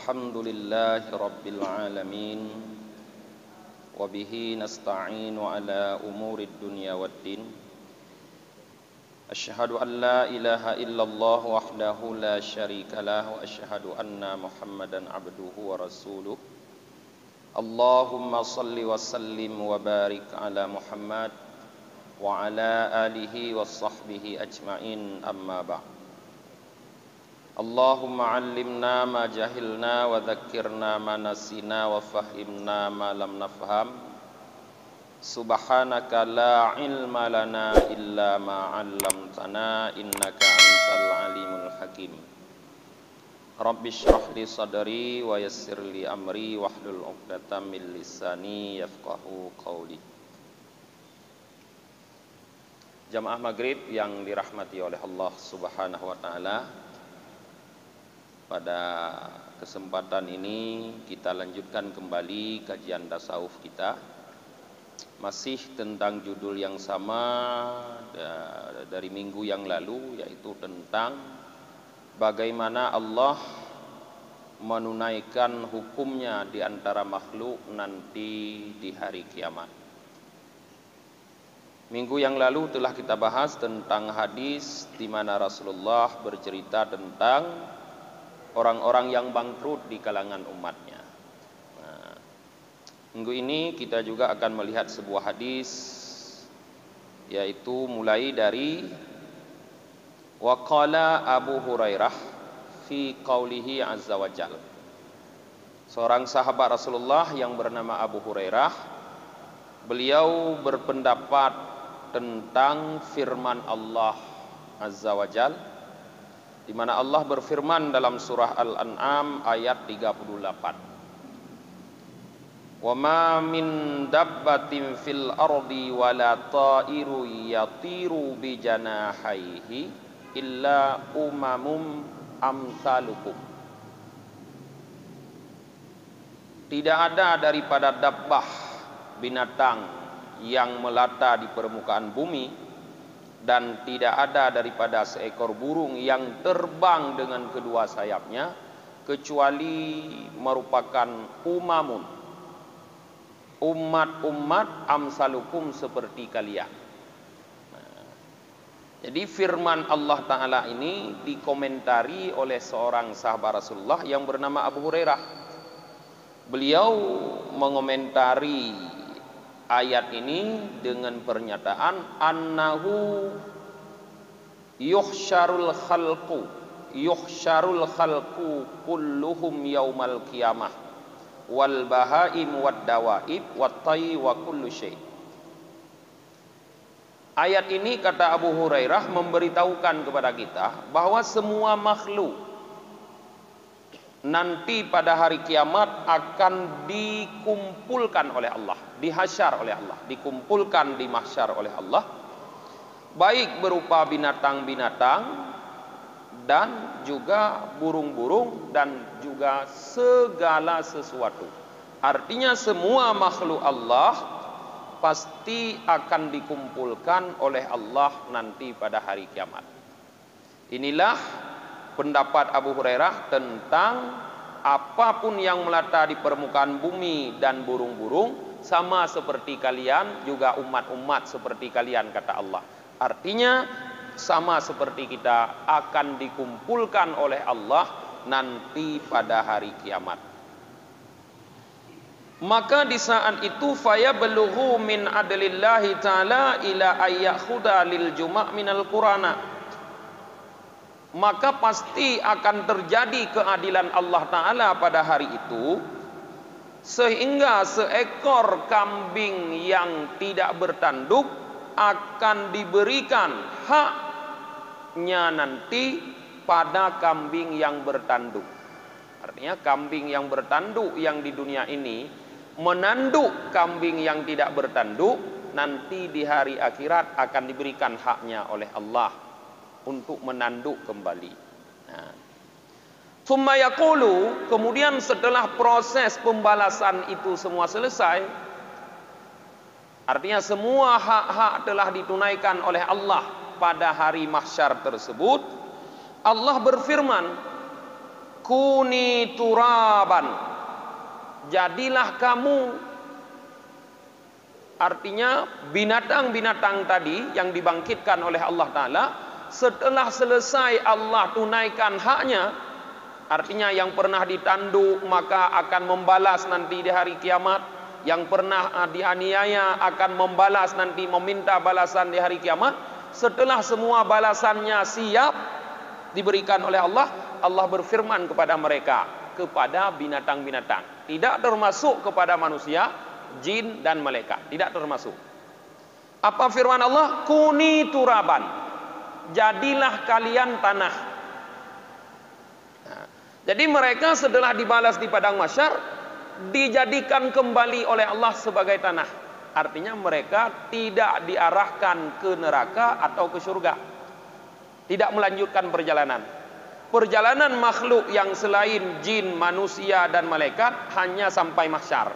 Alhamdulillahi Rabbil Alamin. Wabihi nasta'inu ala umurid dunya waddin. Asyhadu an la ilaha illallah wahdahu la syarikalah. Wa asyhadu anna Muhammadan abduhu wa rasuluh. Allahumma salli wa sallim wa barik ala Muhammad wa ala alihi wa sahbihi ajma'in, amma ba'd. Allahumma allimna ma jahilna wa dhakkirna ma nasina wa fahimna ma lam nafham. Subhanaka la ilma lana illa ma 'allamtana innaka antal alimul hakim. Rabbi shrah li sadri wa yassir li amri wahlul 'uqdatam min lisani yafqahu qawli. Jamaah maghrib yang dirahmati oleh Allah Subhanahu wa taala, pada kesempatan ini kita lanjutkan kembali kajian tasawuf kita, masih tentang judul yang sama dari minggu yang lalu, yaitu tentang bagaimana Allah menunaikan hukumnya di antara makhluk nanti di hari kiamat. Minggu yang lalu telah kita bahas tentang hadis di mana Rasulullah bercerita tentang orang-orang yang bangkrut di kalangan umatnya. Nah, minggu ini kita juga akan melihat sebuah hadis, yaitu mulai dari waqala Abu Hurairah fi qaulihi azza wa jalla. Seorang sahabat Rasulullah yang bernama Abu Hurairah, beliau berpendapat tentang firman Allah azza wa jalla, di mana Allah berfirman dalam surah Al-An'am ayat 38. Wa ma min dabbatin fil ardi wala ta'iru yatiru bi janahihi illa umamum amsalukum. Tidak ada daripada dabbah, binatang yang melata di permukaan bumi, dan tidak ada daripada seekor burung yang terbang dengan kedua sayapnya, kecuali merupakan umamun, umat-umat amsalukum, seperti kalian. Nah, jadi firman Allah Ta'ala ini dikomentari oleh seorang sahabat Rasulullah yang bernama Abu Hurairah. Beliau mengomentari ayat ini dengan pernyataan annahu yuhsyarul khalqu kulluhum yaumal qiyamah wal bahaim wad dawaib wat tayy wa kullu syai'. Ayat ini, kata Abu Hurairah, memberitahukan kepada kita bahwa semua makhluk nanti pada hari kiamat akan dikumpulkan oleh Allah, dihasyar oleh Allah, dikumpulkan di mahsyar oleh Allah, baik berupa binatang-binatang dan juga burung-burung dan juga segala sesuatu. Artinya semua makhluk Allah pasti akan dikumpulkan oleh Allah nanti pada hari kiamat. Inilah pendapat Abu Hurairah tentang apapun yang melata di permukaan bumi dan burung-burung sama seperti kalian, juga umat-umat seperti kalian, kata Allah. Artinya sama seperti kita akan dikumpulkan oleh Allah nanti pada hari kiamat. Maka di saat itu fayablughu min adlillahi ta'ala ila ayyakhuda lil juma' minal qurana. Maka pasti akan terjadi keadilan Allah Ta'ala pada hari itu, sehingga seekor kambing yang tidak bertanduk akan diberikan haknya nanti pada kambing yang bertanduk. Artinya kambing yang bertanduk yang di dunia ini menanduk kambing yang tidak bertanduk, nanti di hari akhirat akan diberikan haknya oleh Allah untuk menanduk kembali. Nah, thumma yaqulu, kemudian setelah proses pembalasan itu semua selesai, artinya semua hak-hak telah ditunaikan oleh Allah pada hari mahsyar tersebut, Allah berfirman, kuni turaban, jadilah kamu. Artinya binatang-binatang tadi yang dibangkitkan oleh Allah Ta'ala, setelah selesai Allah tunaikan haknya, artinya yang pernah ditanduk maka akan membalas nanti di hari kiamat, yang pernah dianiaya akan membalas nanti, meminta balasan di hari kiamat. Setelah semua balasannya siap diberikan oleh Allah, Allah berfirman kepada mereka, kepada binatang-binatang, tidak termasuk kepada manusia, jin dan malaikat, tidak termasuk. Apa firman Allah? Kuni turaban, jadilah kalian tanah. Nah, jadi mereka setelah dibalas di padang mahsyar, dijadikan kembali oleh Allah sebagai tanah. Artinya mereka tidak diarahkan ke neraka atau ke surga, tidak melanjutkan perjalanan. Perjalanan makhluk yang selain jin, manusia dan malaikat hanya sampai mahsyar.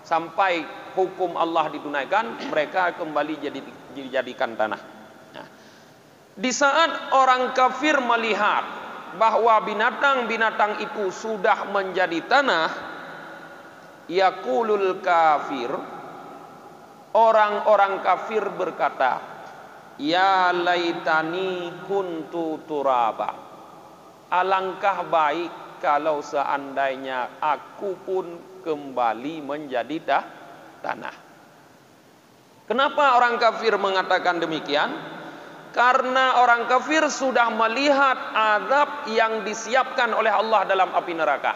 Sampai hukum Allah ditunaikan, mereka kembali dijadikan tanah. Nah, di saat orang kafir melihat bahwa binatang-binatang itu sudah menjadi tanah, yaqulul kafir, orang-orang kafir berkata, ya laitani kuntu turaba, alangkah baik kalau seandainya aku pun kembali menjadi tanah. Kenapa orang kafir mengatakan demikian? Karena orang kafir sudah melihat azab yang disiapkan oleh Allah dalam api neraka.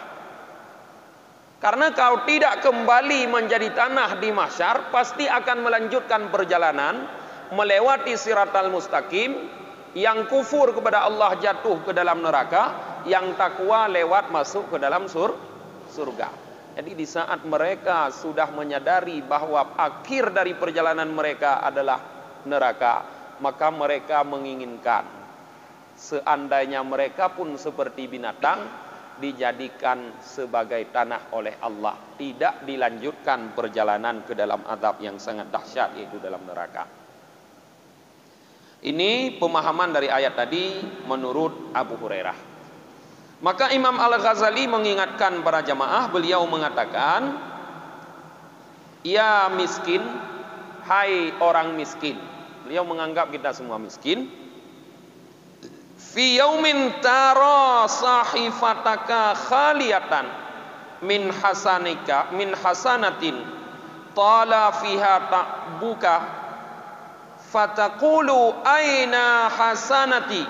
Karena kau tidak kembali menjadi tanah di mahsyar, pasti akan melanjutkan perjalanan melewati siratal mustaqim. Yang kufur kepada Allah jatuh ke dalam neraka, yang takwa lewat masuk ke dalam surga. Jadi di saat mereka sudah menyadari bahwa akhir dari perjalanan mereka adalah neraka, maka mereka menginginkan seandainya mereka pun seperti binatang, dijadikan sebagai tanah oleh Allah, tidak dilanjutkan perjalanan ke dalam azab yang sangat dahsyat, yaitu dalam neraka. Ini pemahaman dari ayat tadi menurut Abu Hurairah. Maka Imam Al-Ghazali mengingatkan para jamaah, beliau mengatakan, ya miskin, hai orang miskin. Beliau menganggap kita semua miskin. Fi yaumin tara sahifataka khaliyatan min hasanatin tala fiha ta'buka fataqulu aina hasanati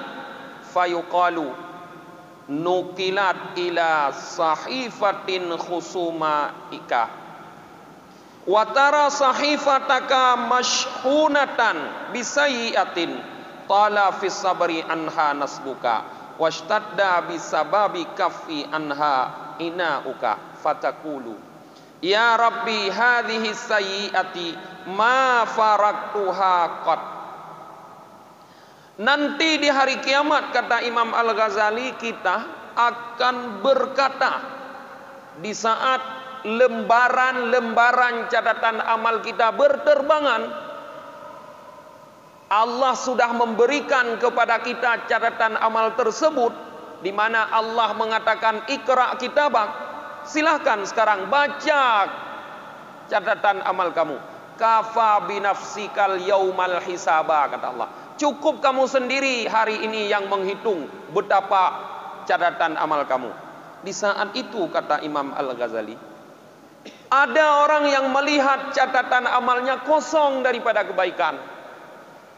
fayuqalu nukilat ila sahifatin khusumaika wa tara sahifataka mashhunatan bisayyiatin tala fis sabri anha nasbuka washtadda bisababi kaffi anha inauka fatakulu ya rabbi hadhihi sayyiati ma faraktuha qat. Nanti di hari kiamat, kata Imam Al-Ghazali, kita akan berkata di saat lembaran-lembaran catatan amal kita berterbangan, Allah sudah memberikan kepada kita catatan amal tersebut, di mana Allah mengatakan ikra kitabak, silahkan sekarang baca catatan amal kamu. Kafa binafsikal yaumal hisaba, kata Allah. Cukup kamu sendiri hari ini yang menghitung betapa catatan amal kamu. Di saat itu, kata Imam Al-Ghazali, ada orang yang melihat catatan amalnya kosong daripada kebaikan.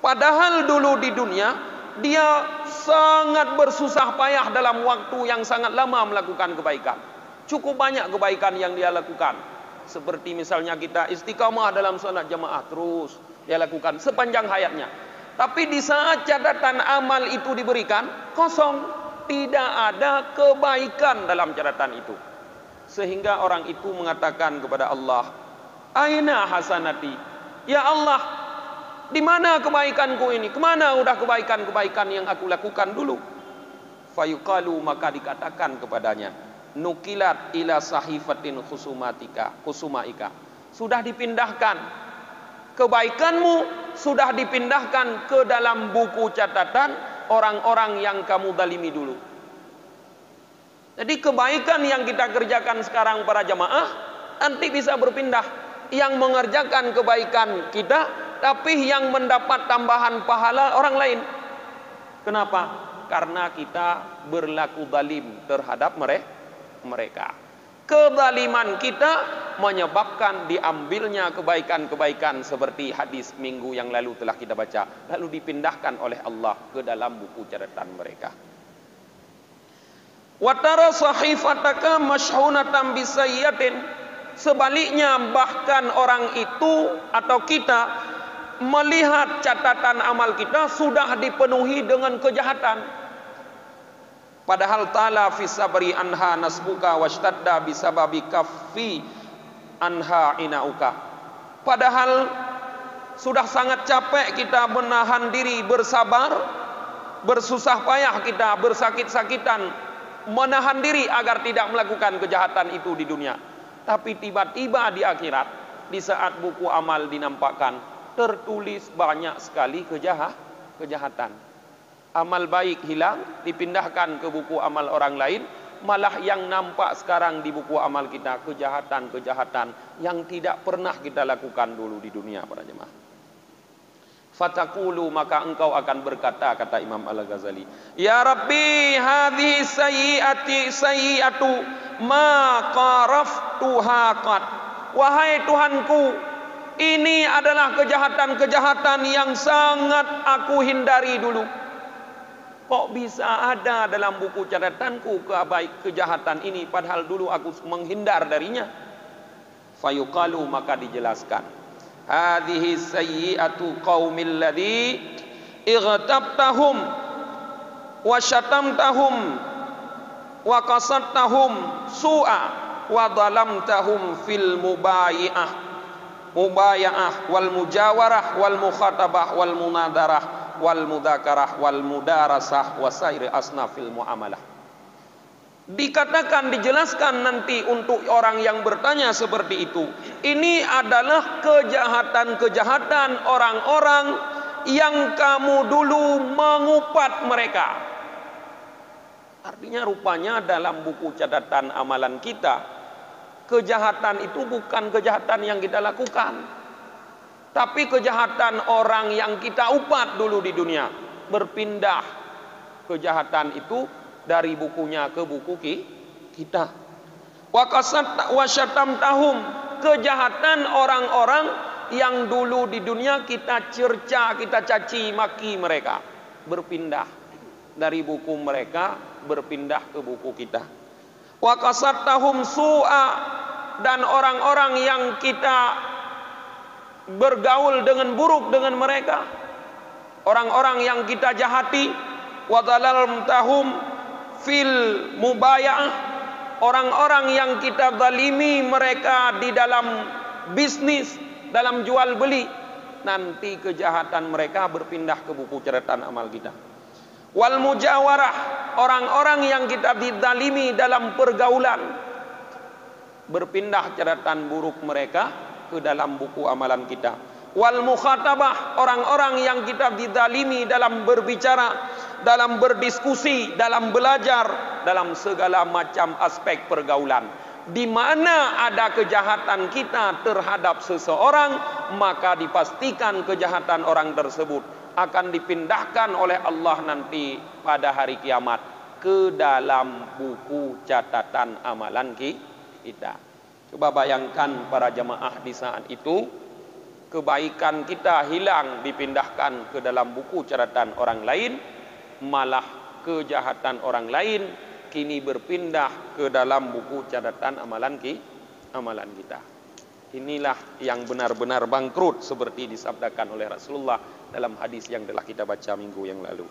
Padahal dulu di dunia dia sangat bersusah payah dalam waktu yang sangat lama melakukan kebaikan. Cukup banyak kebaikan yang dia lakukan. Seperti misalnya kita istiqamah dalam salat jamaah, terus dia lakukan sepanjang hayatnya. Tapi di saat catatan amal itu diberikan, kosong, tidak ada kebaikan dalam catatan itu. Sehingga orang itu mengatakan kepada Allah, aina hasanati, ya Allah, di mana kebaikanku ini? Kemana udah kebaikan-kebaikan yang aku lakukan dulu? Fayuqalu, maka dikatakan kepadanya, nukilat ila sahifatin khusumaika. Sudah dipindahkan. Kebaikanmu sudah dipindahkan ke dalam buku catatan orang-orang yang kamu zalimi dulu. Jadi kebaikan yang kita kerjakan sekarang para jamaah nanti bisa berpindah, yang mengerjakan kebaikan kita tapi yang mendapat tambahan pahala orang lain. Kenapa? Karena kita berlaku zalim terhadap mereka. Kezaliman kita menyebabkan diambilnya kebaikan-kebaikan seperti hadis minggu yang lalu telah kita baca, lalu dipindahkan oleh Allah ke dalam buku catatan mereka. Wa tara sahifataka mashhunatan bisayyatin. Sebaliknya bahkan orang itu atau kita melihat catatan amal kita sudah dipenuhi dengan kejahatan. Padahal ta'ala fi sabri anha nasbuka washtadda bisababi kaffi anha inauka. Padahal sudah sangat capek kita menahan diri, bersabar, bersusah payah kita, bersakit-sakitan menahan diri agar tidak melakukan kejahatan itu di dunia. Tapi tiba-tiba di akhirat, di saat buku amal dinampakkan, tertulis banyak sekali kejahatan. Amal baik hilang, dipindahkan ke buku amal orang lain, malah yang nampak sekarang di buku amal kita kejahatan-kejahatan yang tidak pernah kita lakukan dulu di dunia para jemaah. Fatakulu, maka engkau akan berkata, kata Imam Al-Ghazali, ya Rabbi hadhihi sayyi'atu ma qaraftuha qat. Wahai Tuhanku, ini adalah kejahatan-kejahatan yang sangat aku hindari dulu. Kok bisa ada dalam buku catatanku kejahatan ini padahal dulu aku menghindar darinya? Fayuqalu, maka dijelaskan, hadhihi sayyi'atu qaumil ladzi ightabtahum wa syatamtahum wa qasattahum su'a wa dhalamtahum fil mubaya'ah wal mujawarah wal mukhatabah wal munadarah wal mudzakarah wal mudarasah wasairi asnafil muamalah. Dikatakan, dijelaskan nanti untuk orang yang bertanya seperti itu, ini adalah kejahatan-kejahatan orang-orang yang kamu dulu mengupat mereka. Artinya rupanya dalam buku catatan amalan kita, kejahatan itu bukan kejahatan yang kita lakukan, tapi kejahatan orang yang kita upat dulu di dunia. Berpindah kejahatan itu dari bukunya ke buku kita. Wa syatamtahum, kejahatan orang-orang yang dulu di dunia kita cerca, kita caci maki mereka. Berpindah dari buku mereka, berpindah ke buku kita. Wa qasattahum su'a, dan orang-orang yang kita bergaul dengan buruk dengan mereka, orang-orang yang kita jahati, wa dhalaltahum fil mubaya'ah, orang-orang yang kita zalimi mereka di dalam bisnis, dalam jual beli, nanti kejahatan mereka berpindah ke buku catatan amal kita. Wal mujawarah, orang-orang yang kita dizalimi dalam pergaulan, berpindah catatan buruk mereka ke dalam buku amalan kita. Wal mukhatabah, orang-orang yang kita dizalimi dalam berbicara, dalam berdiskusi, dalam belajar, dalam segala macam aspek pergaulan. Di mana ada kejahatan kita terhadap seseorang, maka dipastikan kejahatan orang tersebut akan dipindahkan oleh Allah nanti pada hari kiamat ke dalam buku catatan amalan kita. Coba bayangkan para jamaah di saat itu, kebaikan kita hilang dipindahkan ke dalam buku catatan orang lain, malah kejahatan orang lain kini berpindah ke dalam buku catatan amalan kita. Inilah yang benar-benar bangkrut seperti disabdakan oleh Rasulullah dalam hadis yang telah kita baca minggu yang lalu.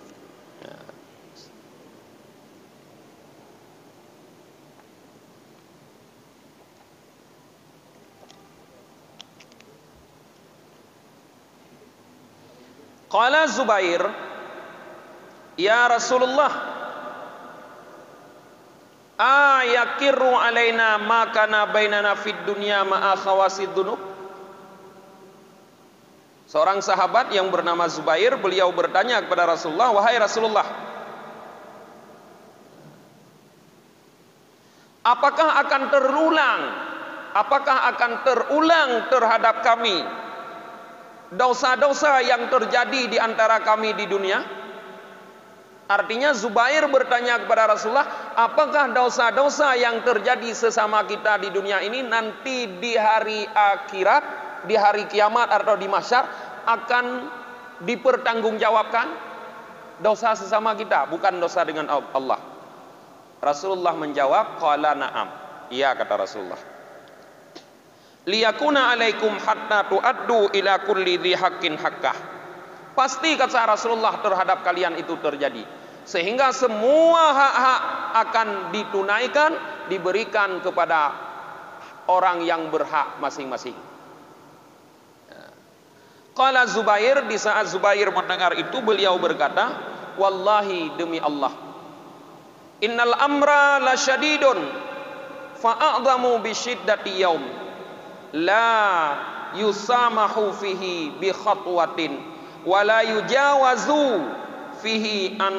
Qala Zubair, ya Rasulullah, ayakirru alaina ma kana bainana fid dunya ma'a khawasid dunub. Seorang sahabat yang bernama Zubair, beliau bertanya kepada Rasulullah, wahai Rasulullah, Apakah akan terulang? Apakah akan terulang terhadap kami dosa-dosa yang terjadi di antara kami di dunia? Artinya Zubair bertanya kepada Rasulullah, apakah dosa-dosa yang terjadi sesama kita di dunia ini nanti di hari akhirat, di hari kiamat atau di mahsyar akan dipertanggungjawabkan? Dosa sesama kita, bukan dosa dengan Allah. Rasulullah menjawab, qala na'am. Iya, kata Rasulullah. Liyakuna alaikum hatta tu'addu ila kulli dhi haqqin haqqah. Pasti kata Rasulullah terhadap kalian itu terjadi, sehingga semua hak-hak akan ditunaikan, diberikan kepada orang yang berhak masing-masing. Qala Zubair, di saat Zubair mendengar itu beliau berkata, wallahi demi Allah, innal amra la syadidun fa'adhamu bi syiddati yaum la yusamahu fihi bi khatwatin wala yujawazu fihi an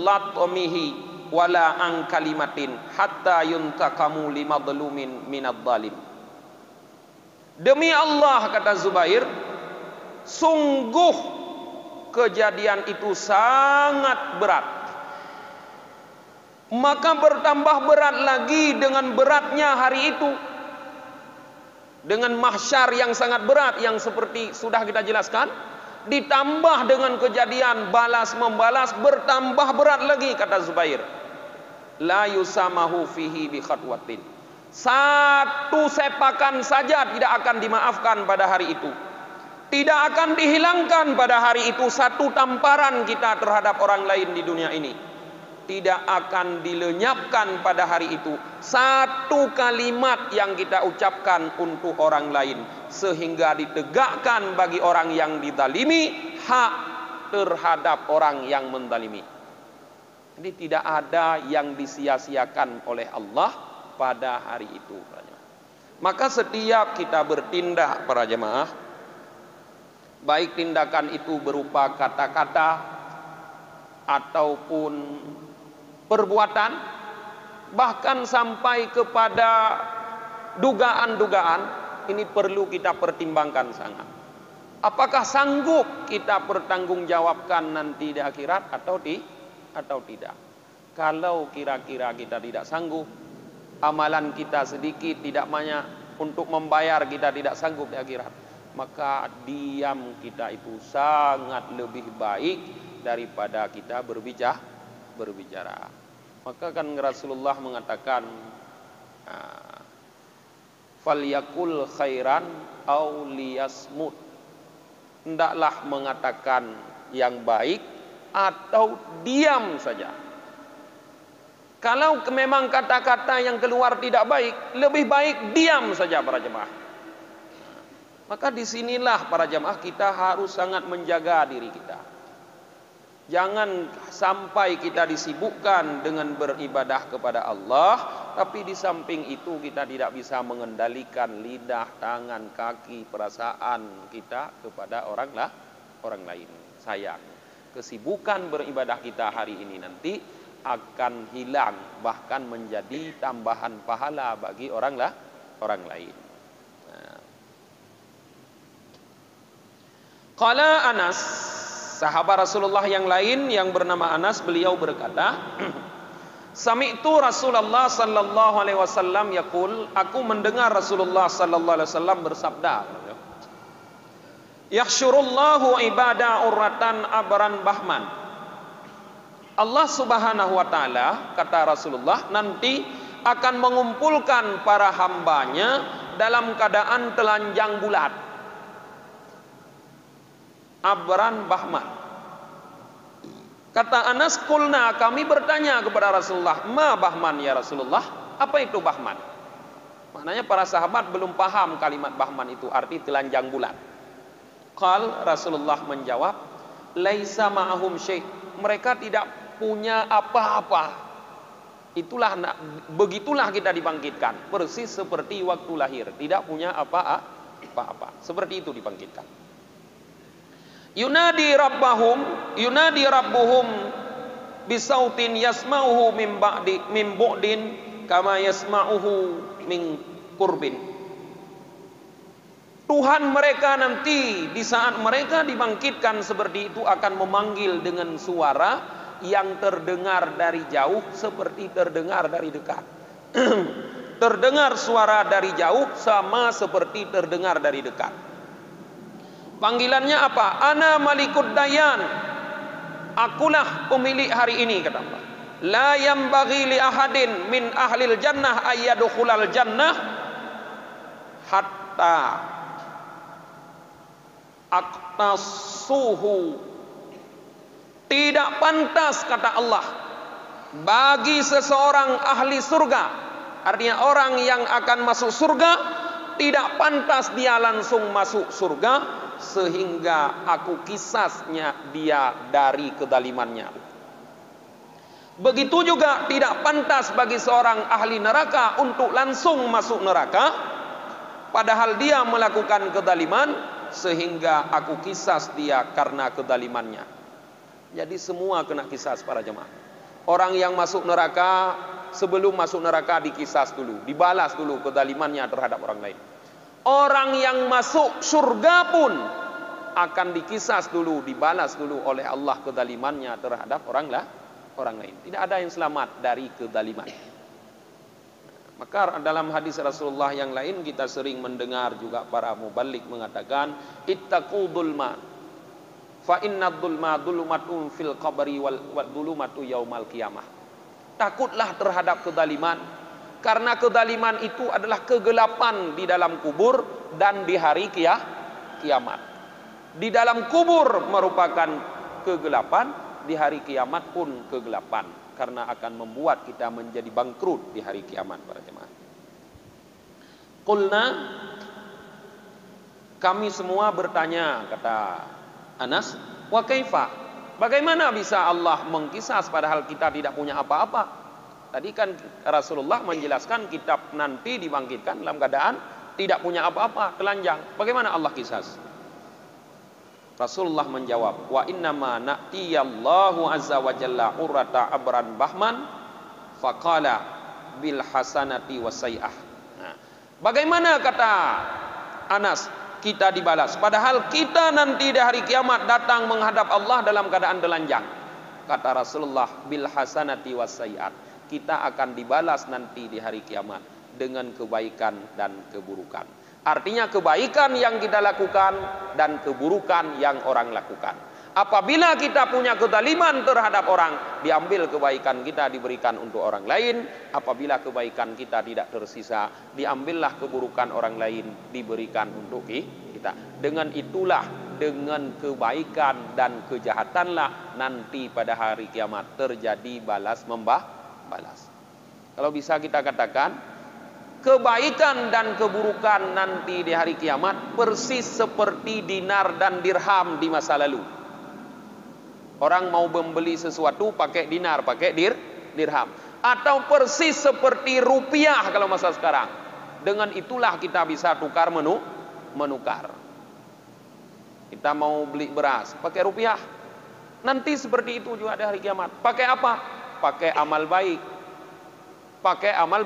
latmihi wala an kalimatin hatta yuntakamu limadlumin minadh dhalim. Demi Allah, kata Zubair, sungguh kejadian itu sangat berat, maka bertambah berat lagi dengan beratnya hari itu, dengan mahsyar yang sangat berat yang seperti sudah kita jelaskan, ditambah dengan kejadian balas membalas, bertambah berat lagi, kata Zubair. La yusamahu fihi bi khatwatin. Satu sepakan saja tidak akan dimaafkan pada hari itu. Tidak akan dihilangkan pada hari itu satu tamparan kita terhadap orang lain di dunia ini. Tidak akan dilenyapkan pada hari itu satu kalimat yang kita ucapkan untuk orang lain, sehingga ditegakkan bagi orang yang dizalimi hak terhadap orang yang menzalimi. Jadi tidak ada yang disia-siakan oleh Allah pada hari itu. Maka setiap kita bertindak, para jemaah, baik tindakan itu berupa kata-kata ataupun perbuatan, bahkan sampai kepada dugaan-dugaan, ini perlu kita pertimbangkan sangat. Apakah sanggup kita pertanggungjawabkan nanti di akhirat atau tidak? Kalau kira-kira kita tidak sanggup, amalan kita sedikit, tidak banyak untuk membayar, kita tidak sanggup di akhirat, maka diam kita itu sangat lebih baik daripada kita berbicara. Maka kan Rasulullah mengatakan, falyakul khairan aw liyasmut. Hendaklah mengatakan yang baik atau diam saja. Kalau memang kata-kata yang keluar tidak baik, lebih baik diam saja, para jemaah. Maka disinilah para jemaah kita harus sangat menjaga diri kita. Jangan sampai kita disibukkan dengan beribadah kepada Allah, tapi di samping itu kita tidak bisa mengendalikan lidah, tangan, kaki, perasaan kita kepada orang lain. Sayang, kesibukan beribadah kita hari ini nanti akan hilang, bahkan menjadi tambahan pahala bagi orang lain. Qala Anas, sahabat Rasulullah yang lain yang bernama Anas, beliau berkata, sami'tu Rasulullah sallallahu alaihi wasallam yaqul, aku mendengar Rasulullah sallallahu alaihi wasallam bersabda, yahsyurullahu ibada urratan abran bahman. Allah Subhanahu wa taala, kata Rasulullah, nanti akan mengumpulkan para hambanya dalam keadaan telanjang bulat. Abran bahman. Kata Anas, kulna, kami bertanya kepada Rasulullah, ma bahman ya Rasulullah, apa itu bahman? Maknanya para sahabat belum paham kalimat bahman itu arti telanjang bulat. Qal, Rasulullah menjawab, laisa ma'ahum syai', mereka tidak punya apa-apa. Begitulah kita dibangkitkan, persis seperti waktu lahir, tidak punya apa-apa. Seperti itu dibangkitkan. Yunadi rabbuhum bisautin yasma'uhu min bu'din kama yasma'uhu min qurbin. Tuhan mereka nanti di saat mereka dibangkitkan seperti itu akan memanggil dengan suara yang terdengar dari jauh seperti terdengar dari dekat. Terdengar suara dari jauh sama seperti terdengar dari dekat. Panggilannya apa? Ana Malikud Dayan. Akulah pemilik hari ini, kata Allah. La yambaghi li ahadin min ahlil jannah ayyadkhulal jannah hatta aqtasuhu. Tidak pantas, kata Allah, bagi seseorang ahli surga, artinya orang yang akan masuk surga, tidak pantas dia langsung masuk surga sehingga aku kisasnya dia dari kedalimannya. Begitu juga tidak pantas bagi seorang ahli neraka untuk langsung masuk neraka padahal dia melakukan kedaliman sehingga aku kisas dia karena kedalimannya. Jadi semua kena kisas para jemaah. Orang yang masuk neraka, sebelum masuk neraka dikisas dulu, dibalas dulu kedalimannya terhadap orang lain. Orang yang masuk surga pun akan dikisas dulu, dibalas dulu oleh Allah kedalimannya terhadap orang lain. Tidak ada yang selamat dari kedaliman. Maka dalam hadis Rasulullah yang lain kita sering mendengar juga para mubalik mengatakan, ittaqu dzulma fa inna dzulma dzulumatun fil qabri wal dzulumatu yaumal qiyamah. Takutlah terhadap kedaliman, karena kedaliman itu adalah kegelapan di dalam kubur dan di hari kiamat. Di dalam kubur merupakan kegelapan, di hari kiamat pun kegelapan, karena akan membuat kita menjadi bangkrut di hari kiamat para jemaah. Qulna, kami semua bertanya, kata Anas, wa kaifa? Bagaimana bisa Allah mengkisas padahal kita tidak punya apa-apa? Tadi kan Rasulullah menjelaskan kitab nanti dibangkitkan dalam keadaan tidak punya apa-apa, telanjang. Bagaimana Allah kisas? Rasulullah menjawab, wa innama na'tiyallahu azza wa jalla urrata abran bahman faqala bil hasanati wasai'ah. Nah, bagaimana kata Anas kita dibalas padahal kita nanti di hari kiamat datang menghadap Allah dalam keadaan telanjang? Kata Rasulullah, bil hasanati wasai'at. Kita akan dibalas nanti di hari kiamat dengan kebaikan dan keburukan. Artinya kebaikan yang kita lakukan dan keburukan yang orang lakukan. Apabila kita punya kezaliman terhadap orang, diambil kebaikan kita diberikan untuk orang lain. Apabila kebaikan kita tidak tersisa, diambillah keburukan orang lain diberikan untuk kita. Dengan itulah, dengan kebaikan dan kejahatanlah nanti pada hari kiamat terjadi balas membalas. Kalau bisa kita katakan, kebaikan dan keburukan nanti di hari kiamat persis seperti dinar dan dirham di masa lalu. Orang mau membeli sesuatu pakai dinar, pakai dirham. Atau persis seperti rupiah kalau masa sekarang. Dengan itulah kita bisa tukar menukar. Kita mau beli beras, pakai rupiah. Nanti seperti itu juga di hari kiamat. Pakai apa? Pakai amal baik. Pakai amal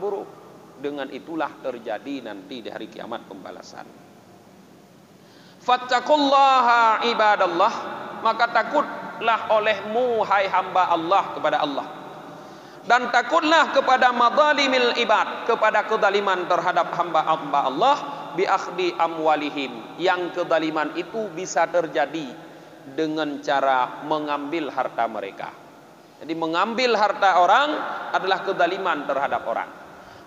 buruk. Dengan itulah terjadi nanti di hari kiamat pembalasan. Fattaqullaha ibadallah, maka takutlah olehmu hai hamba Allah kepada Allah. Dan takutlah kepada madzalimil ibad, kepada kezaliman terhadap hamba-hamba Allah, bi akhdi amwalihim, yang kezaliman itu bisa terjadi dengan cara mengambil harta mereka. Jadi mengambil harta orang adalah kezaliman terhadap orang.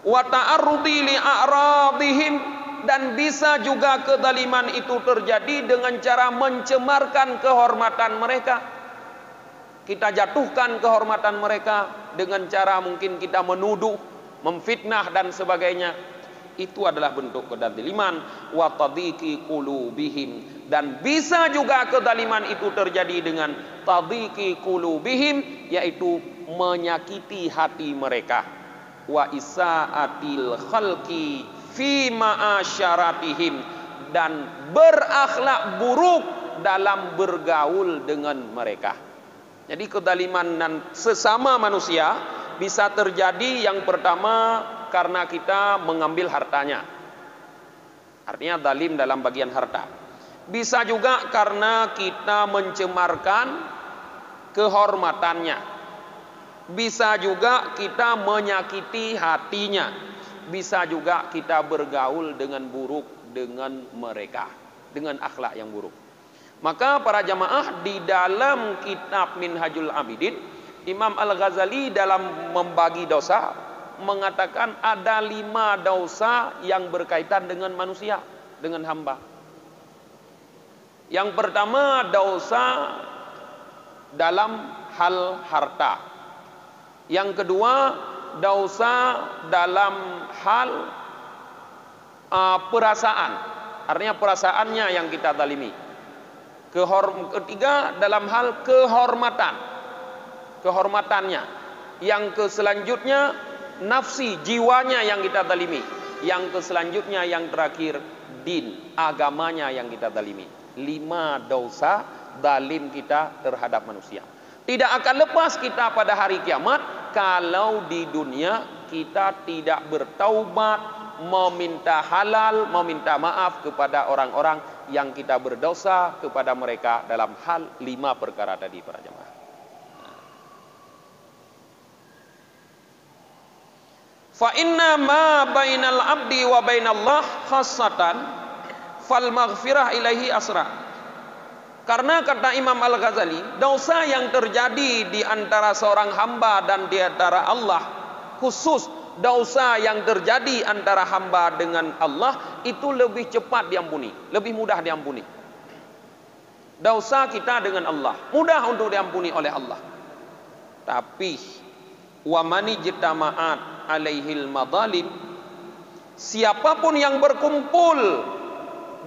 Wa ta'arrudi li a'radihim, dan bisa juga kezaliman itu terjadi dengan cara mencemarkan kehormatan mereka. Kita jatuhkan kehormatan mereka dengan cara mungkin kita menuduh, memfitnah dan sebagainya. Itu adalah bentuk kezaliman. Wa tadhiqi qulubihim, dan bisa juga kezaliman itu terjadi dengan tadhiqi qulubihim, yaitu menyakiti hati mereka. Wa isaatil khalqi fi ma'asyaratihim, dan berakhlak buruk dalam bergaul dengan mereka. Jadi kezaliman dan sesama manusia bisa terjadi yang pertama karena kita mengambil hartanya. Artinya zalim dalam bagian harta. Bisa juga karena kita mencemarkan kehormatannya. Bisa juga kita menyakiti hatinya. Bisa juga kita bergaul dengan buruk dengan mereka, dengan akhlak yang buruk. Maka para jamaah, di dalam kitab Minhajul Abidin, Imam Al-Ghazali dalam membagi dosa mengatakan ada 5 dosa yang berkaitan dengan manusia, dengan hamba. Yang pertama, dosa dalam hal harta. Yang kedua, dosa dalam hal perasaan. Artinya perasaannya yang kita zalimi. Ketiga, dalam hal kehormatannya. Yang selanjutnya, nafsi, jiwanya yang kita zalimi. Yang selanjutnya, yang terakhir, din, agamanya yang kita zalimi. 5 dosa zalim kita terhadap manusia. Tidak akan lepas kita pada hari kiamat kalau di dunia kita tidak bertaubat, meminta halal, meminta maaf kepada orang-orang yang kita berdosa kepada mereka dalam hal 5 perkara tadi para jemaah. Fa inna ma bainal abdi wa bainallah khassatan fal maghfirah ilaihi asra. Karena kata Imam Al-Ghazali, dosa yang terjadi di antara seorang hamba dan di antara Allah, khusus dosa yang terjadi antara hamba dengan Allah, itu lebih cepat diampuni, lebih mudah diampuni. Dosa kita dengan Allah mudah untuk diampuni oleh Allah. Tapi wa mani jitama'at alaihil madzalim, siapapun yang berkumpul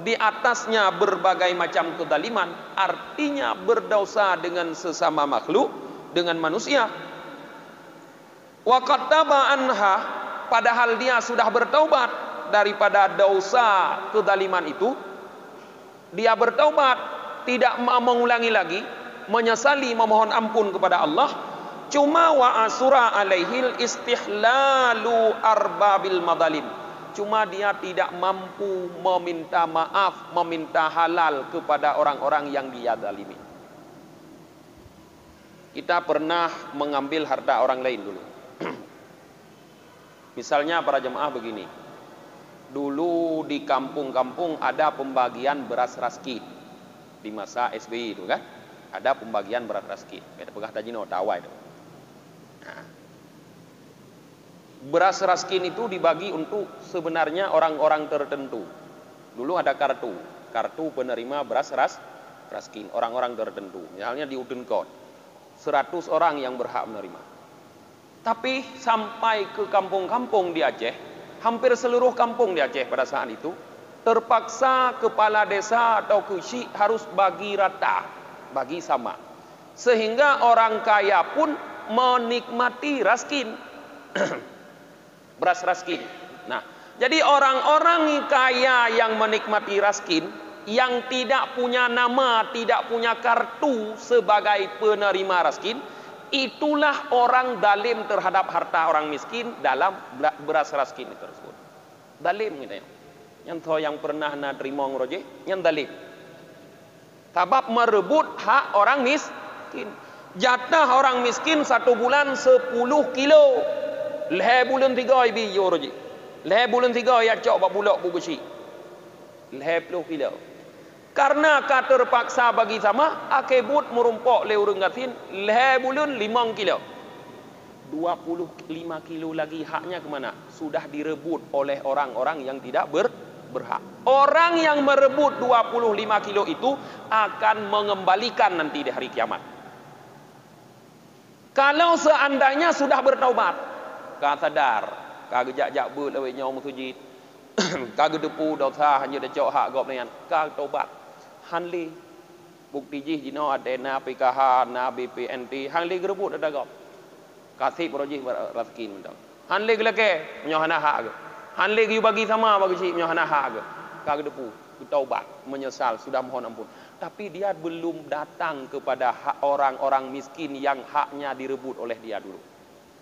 di atasnya berbagai macam kezaliman, artinya berdosa dengan sesama makhluk, dengan manusia. Wa qattaba anha, padahal dia sudah bertaubat daripada dosa kezaliman itu. Dia bertaubat, tidak mengulangi lagi, menyesali, memohon ampun kepada Allah. Cuma wa asura alaihil istihlalu arbabil madzalim. Cuma dia tidak mampu meminta maaf, meminta halal kepada orang-orang yang dia zalimi. Kita pernah mengambil harta orang lain dulu. Misalnya para jemaah begini. Dulu di kampung-kampung ada pembagian beras raskin. Di masa SBY itu kan. Ada pembagian beras raskin. Kita pegah tajino tawai itu. Nah, beras raskin itu dibagi untuk sebenarnya orang-orang tertentu. Dulu ada kartu penerima beras raskin, orang-orang tertentu. Misalnya di Udenkot, 100 orang yang berhak menerima. Tapi sampai ke kampung-kampung di Aceh, hampir seluruh kampung di Aceh pada saat itu, terpaksa kepala desa atau kusyik harus bagi rata, bagi sama. Sehingga orang kaya pun menikmati raskin. Beras raskin. Nah, jadi orang-orang kaya yang menikmati raskin, yang tidak punya nama, tidak punya kartu sebagai penerima raskin, itulah orang zalim terhadap harta orang miskin dalam beras raskin itu tersebut. Zalim gitu ya. Yang pernah nak terima ngeroje, yang zalim. Sebab merebut hak orang miskin. Jatah orang miskin 1 bulan 10 kilo. Leh bulan 3 ibi roje. Leh bulan 3 ya cok bak bulak bu besi. Leh 10 kilo. Karena terpaksa bagi sama, akebut merumpok le urang gatin leh bulan 5 kilo. 25 kilo lagi haknya kemana? Sudah direbut oleh orang-orang yang tidak berhak. Orang yang merebut 25 kilo itu akan mengembalikan nanti di hari kiamat. Kalau seandainya sudah bertaubat, kau sadar, kau jak-jak but lewe nyom sujud, kau depu dosa hanya dah cok hak gop nian, kau taubat, hanli, bukti jih jino ada na PKH, na BPNT, hanli gerebut ada gop, kasih projek raskin mentang, hanli gelake menyohana hak ke, hanli giu bagi sama bagi si menyohana hak ke, kau depu, taubat, menyesal, sudah mohon ampun. Tapi dia belum datang kepada hak orang-orang miskin yang haknya direbut oleh dia dulu.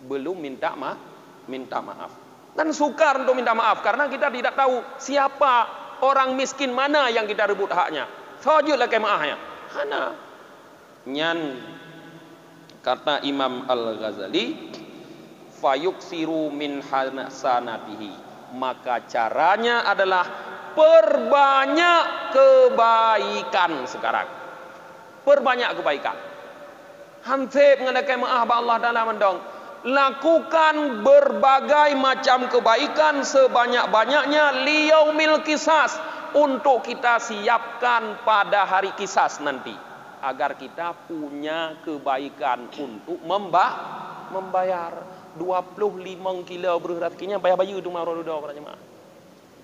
belum minta maaf. Dan sukar untuk minta maaf karena kita tidak tahu siapa orang miskin mana yang kita rebut haknya. Sajudlah kemaahnya. Hana. Nyan kata Imam Al-Ghazali, fayuksiru min hasanatihi, maka caranya adalah perbanyak kebaikan sekarang. Perbanyak kebaikan. Hansib mengenai maaf Allah Ta'ala mendong. Lakukan berbagai macam kebaikan sebanyak-banyaknya liyaumil qisas, untuk kita siapkan pada hari kisas nanti, agar kita punya kebaikan untuk membayar 25 kilo beras rezekinya bayar bayu tu marah duduk para jemaah.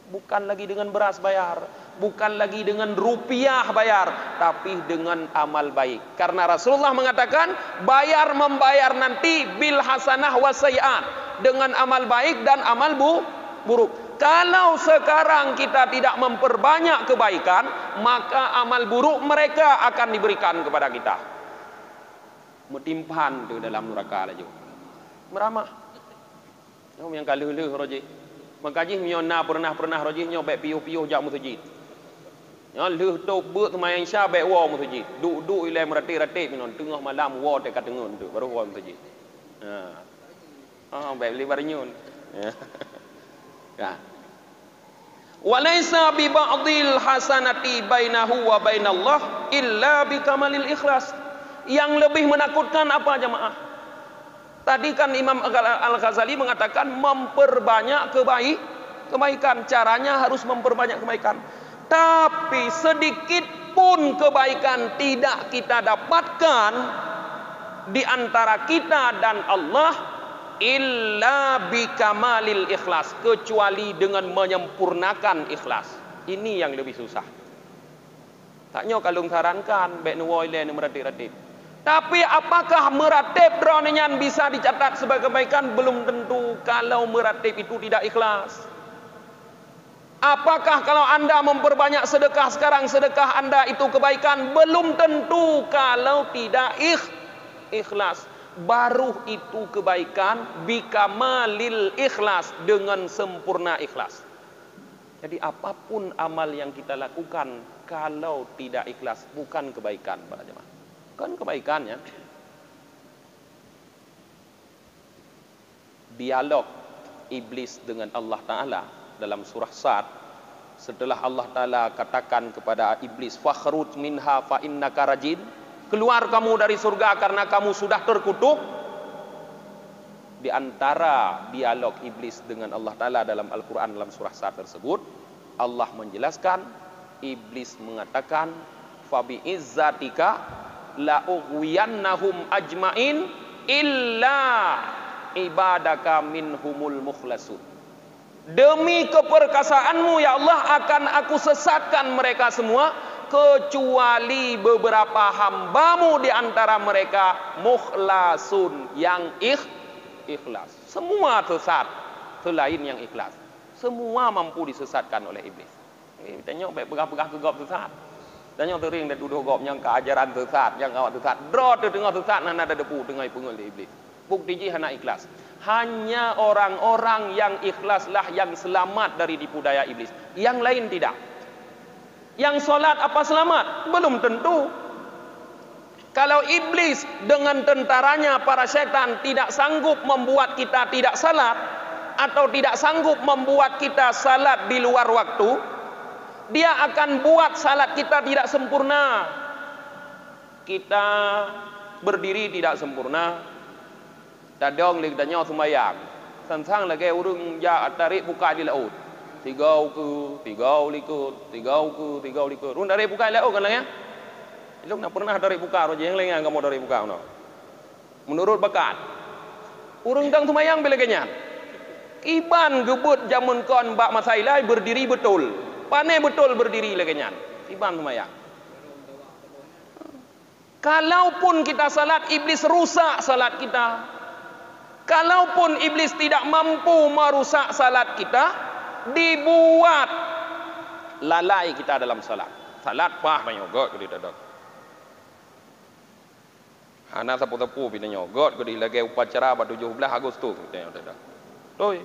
Bukan lagi dengan beras bayar, bukan lagi dengan rupiah bayar, tapi dengan amal baik. Karena Rasulullah mengatakan bayar membayar nanti bil hasanah wasai'at, dengan amal baik dan amal buruk. Kalau sekarang kita tidak memperbanyak kebaikan, maka amal buruk mereka akan diberikan kepada kita. Metimpan tu dalam neraka laju. Meramah. Yang kalu-lu roji. Makajih nyona pernah roji nyobek piuh-piuh jak masjid. Ya leuh tu beut semayang Isya bek wa masjid. Duk-duk ilai meratik-ratik minon tengah malam wa dekat tengun tu baru wa masjid. Bek lebar nyun. Ya. Walaysa bi ba'dil hasanati bainahu wa bainallah illa bi kamalil ikhlas. Yang lebih menakutkan apa jemaah? Tadi kan Imam Al-Ghazali mengatakan memperbanyak kebaikan. Caranya harus memperbanyak kebaikan. Tapi sedikit pun kebaikan tidak kita dapatkan di antara kita dan Allah illa bikamalil ikhlas, kecuali dengan menyempurnakan ikhlas. Ini yang lebih susah. Taknya kalau sarankan bek nuwoi le meratik-ratik. Tapi apakah meratib dronian bisa dicatat sebagai kebaikan? Belum tentu kalau meratib itu tidak ikhlas. Apakah kalau anda memperbanyak sedekah sekarang, sedekah anda itu kebaikan? Belum tentu kalau tidak ikhlas. Baru itu kebaikan bikamalil ikhlas, dengan sempurna ikhlas. Jadi apapun amal yang kita lakukan kalau tidak ikhlas bukan kebaikan para jemaah. Kan kebaikannya dialog iblis dengan Allah Ta'ala dalam surah Sad. Setelah Allah Ta'ala katakan kepada iblis, fakhruj minha fa innaka rajim, keluar kamu dari surga karena kamu sudah terkutuk. Di antara dialog iblis dengan Allah Ta'ala dalam Al-Quran dalam surah Sad tersebut, Allah menjelaskan, iblis mengatakan, fabi izzatika la ughwiyannahum ajmain illa ibadaka minhumul mukhlasun. Demi keperkasaanmu ya Allah, akan aku sesatkan mereka semua kecuali beberapa hambamu di antara mereka mukhlasun, yang ikhlas. Semua sesat selain yang ikhlas. Semua mampu disesatkan oleh iblis. Tanya baik pegah-pegah ke gop sesat. Tanya tering dan duduk gop yang keajaran sesat, yang awak sesat. Drot tu tengah sesat nan ada depu tengah pengul iblis. Bukti ji hana ikhlas. Hanya orang-orang yang ikhlaslah yang selamat dari tipu daya iblis. Yang lain tidak. Yang solat apa selamat? Belum tentu. Kalau iblis dengan tentaranya para syaitan tidak sanggup membuat kita tidak salat, atau tidak sanggup membuat kita salat di luar waktu, dia akan buat salat kita tidak sempurna. Kita berdiri tidak sempurna. Tadong lig danyo sembayang. Sansang lagi urung ya tarik buka di laut. Tigau likut. Run dari buka laut kan lah ya. Ilok nak pernah dari buka roje yang lain enggak mau dari buka no. Menurut bakat. Urung tang sembayang bila kenyan. Iban gebut jamun kon bak masailai berdiri betul. Pane betul berdiri legenyan. Iban sembayang. Kalaupun kita salat, iblis rusak salat kita. Kalaupun iblis tidak mampu merusak salat kita, dibuat lalai kita dalam salat. Salat pah banyak gak kita dak. Hana sapu-sapu pinanya. God ko di lagi upacara pada 17 Agustus pinanya dah. Doi.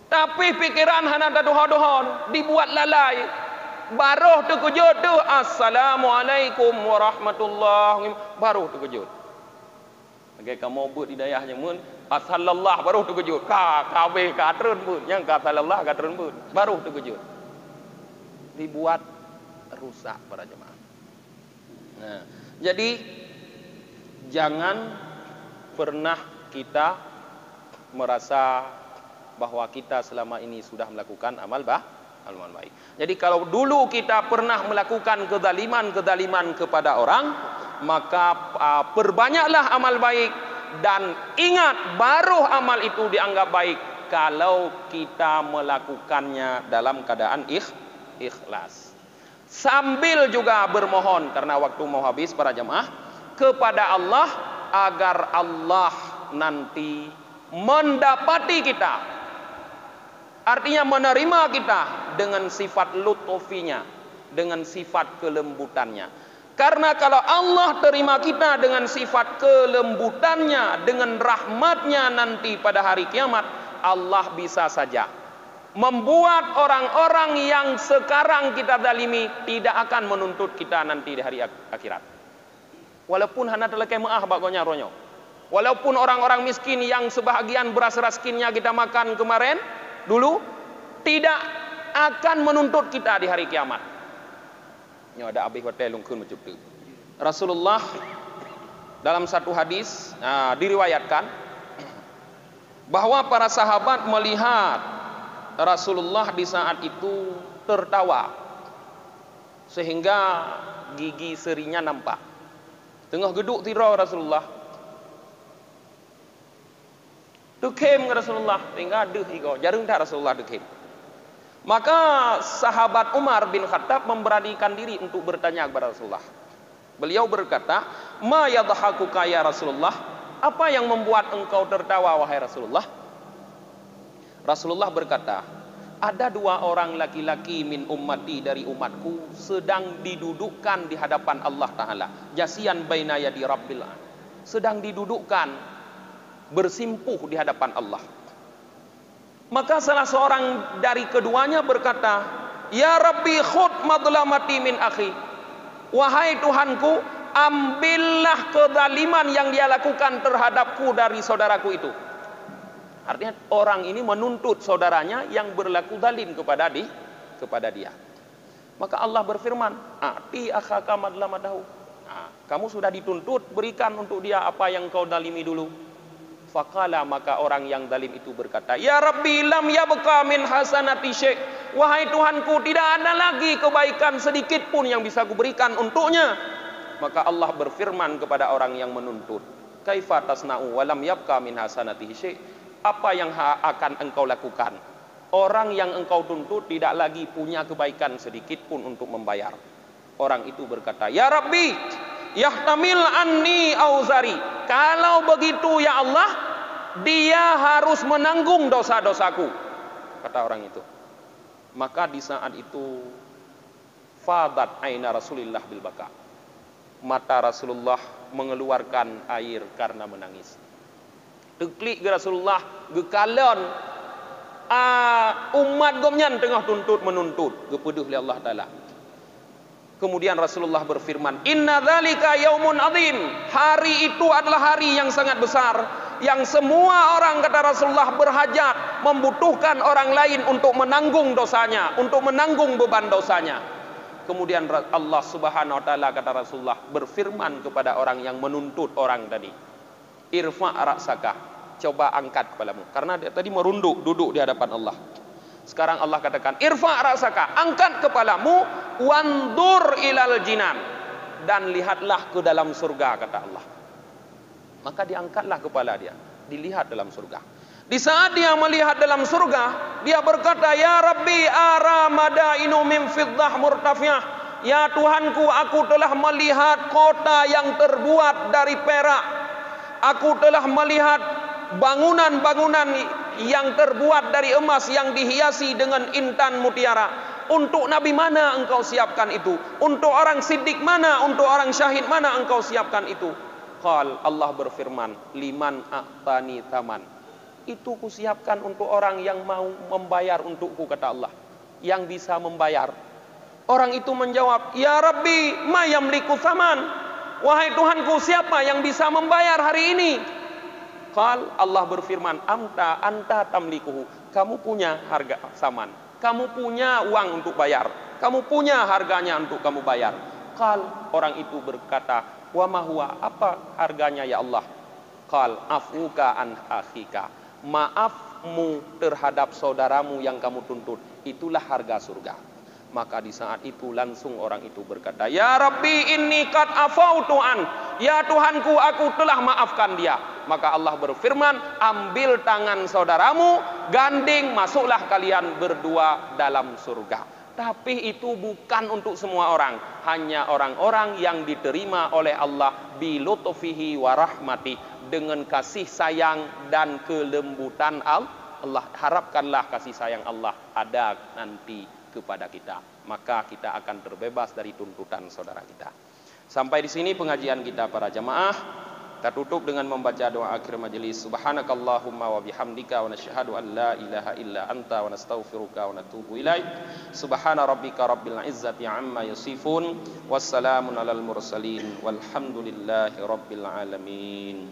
Tapi pikiran hana dah doha-doha dibuat lalai. Baruh terkejut tu assalamualaikum warahmatullahi baruh terkejut. Lagi kamu buat hidayahnya mun asallallah baruh terkejut. Kabeh katreun pun yang kasallallah katreun pun baruh terkejut. Dibuat rusak para jemaah. Nah, jadi jangan pernah kita merasa bahwa kita selama ini sudah melakukan amal baik. Jadi kalau dulu kita pernah melakukan kezaliman kepada orang, maka perbanyaklah amal baik dan ingat baru amal itu dianggap baik kalau kita melakukannya dalam keadaan ikhlas. Sambil juga bermohon karena waktu mau habis para jemaah kepada Allah agar Allah nanti mendapati kita, artinya menerima kita dengan sifat lutufinya, dengan sifat kelembutannya. Karena kalau Allah terima kita dengan sifat kelembutannya, dengan rahmatnya nanti pada hari kiamat, Allah bisa saja membuat orang-orang yang sekarang kita zalimi tidak akan menuntut kita nanti di hari akhirat. Walaupun hana terlekai maah bagonya ronyo. Walaupun orang-orang miskin yang sebahagian beras raskinnya kita makan kemarin dulu tidak akan menuntut kita di hari kiamat. Ini ada abih hotel lungkun macam tu. Rasulullah dalam satu hadis diriwayatkan bahwa para sahabat melihat Rasulullah di saat itu tertawa sehingga gigi serinya nampak. Tengah geduk tidur Rasulullah. Dekem ke Rasulullah. Tinggal deh iko. Jarang tak Rasulullah dekem. Maka sahabat Umar bin Khattab memberanikan diri untuk bertanya kepada Rasulullah. Beliau berkata, "Ma yadhakuka ya Rasulullah?" Apa yang membuat engkau tertawa wahai Rasulullah? Rasulullah berkata, ada 2 orang laki-laki min ummati dari umatku sedang didudukkan di hadapan Allah Ta'ala. Jasian baina yadi Rabbil Alamin. Sedang didudukkan bersimpuh di hadapan Allah. Maka salah seorang dari keduanya berkata, "Ya Rabbi khud madlamati min akhi." Wahai Tuhanku, ambillah kezaliman yang dia lakukan terhadapku dari saudaraku itu. Artinya orang ini menuntut saudaranya yang berlaku zalim kepada dia. Maka Allah berfirman, "Ati akhaka madlamadahu." Kamu sudah dituntut, berikan untuk dia apa yang kau zalimi dulu. Faqala, maka orang yang zalim itu berkata, "Ya Rabbi lam yabqa min hasanati syai'." Wahai Tuhanku, tidak ada lagi kebaikan sedikit pun yang bisa kuberikan untuknya. Maka Allah berfirman kepada orang yang menuntut, "Kaifa tasna'u wa lam yabqa min hasanatihi syai'?" Apa yang akan engkau lakukan? Orang yang engkau tuntut tidak lagi punya kebaikan sedikit pun untuk membayar. Orang itu berkata, "Ya Rabbi, yahtamil anni auzari." Kalau begitu ya Allah, dia harus menanggung dosa-dosaku, kata orang itu. Maka di saat itu fadat aina Rasulillah bil baka. Mata Rasulullah mengeluarkan air karena menangis. Teklik ke Rasulullah gekalon umat gomnyan tengah menuntut kepeduh oleh Allah Ta'ala. Kemudian Rasulullah berfirman, "Inna dzalika yaumun azim." Hari itu adalah hari yang sangat besar, yang semua orang, kata Rasulullah, berhajat, membutuhkan orang lain untuk menanggung dosanya, untuk menanggung beban dosanya. Kemudian Allah Subhanahu wa taala, kata Rasulullah, berfirman kepada orang yang menuntut orang tadi, "Irfa' ra'saka." Coba angkat kepalamu. Karena dia tadi merunduk, duduk di hadapan Allah. Sekarang Allah katakan, "Irfa' ra'saka." Angkat kepalamu, wandur ilal jinan. Dan lihatlah ke dalam surga, kata Allah. Maka diangkatlah kepala dia, dilihat dalam surga. Di saat dia melihat dalam surga, dia berkata, "Ya Rabbi ara madainu min fiddah murtafiyah." Ya Tuhanku, aku telah melihat kota yang terbuat dari perak. Aku telah melihat bangunan-bangunan yang terbuat dari emas yang dihiasi dengan intan mutiara. Untuk nabi mana engkau siapkan itu? Untuk orang siddiq mana? Untuk orang syahid mana engkau siapkan itu? Qal, Allah berfirman, liman a'tani taman. Itu kusiapkan untuk orang yang mau membayar untukku, kata Allah. Yang bisa membayar. Orang itu menjawab, ya Rabbi, ma yamliku taman. Wahai Tuhanku, siapa yang bisa membayar hari ini? Qal, Allah berfirman, anta tamlikuhu. Kamu punya harga saman. Kamu punya uang untuk bayar. Kamu punya harganya untuk kamu bayar. Qal, orang itu berkata, wa ma huwa, apa harganya ya Allah? Qal, afuka an akhika. Maafmu terhadap saudaramu yang kamu tuntut, itulah harga surga. Maka di saat itu langsung orang itu berkata, ya Rabbi inni qad afautu an. Ya Tuhanku, aku telah maafkan dia. Maka Allah berfirman, ambil tangan saudaramu, gandeng, masuklah kalian berdua dalam surga. Tapi itu bukan untuk semua orang, hanya orang-orang yang diterima oleh Allah bilutfihi wa rahmati, dengan kasih sayang dan kelembutan Allah. Harapkanlah kasih sayang Allah ada nanti kepada kita, maka kita akan terbebas dari tuntutan saudara kita. Sampai di sini pengajian kita para jamaah. Kita tutup dengan membaca doa akhir majelis. Subhanakallahumma wa bihamdika wa nasyhadu an la ilaha illa anta wa nastaghfiruka wa natubu ilaik. Subhana rabbika rabbil izzati amma yasifun. Wassalamun alal mursalin walhamdulillahi rabbil alamin.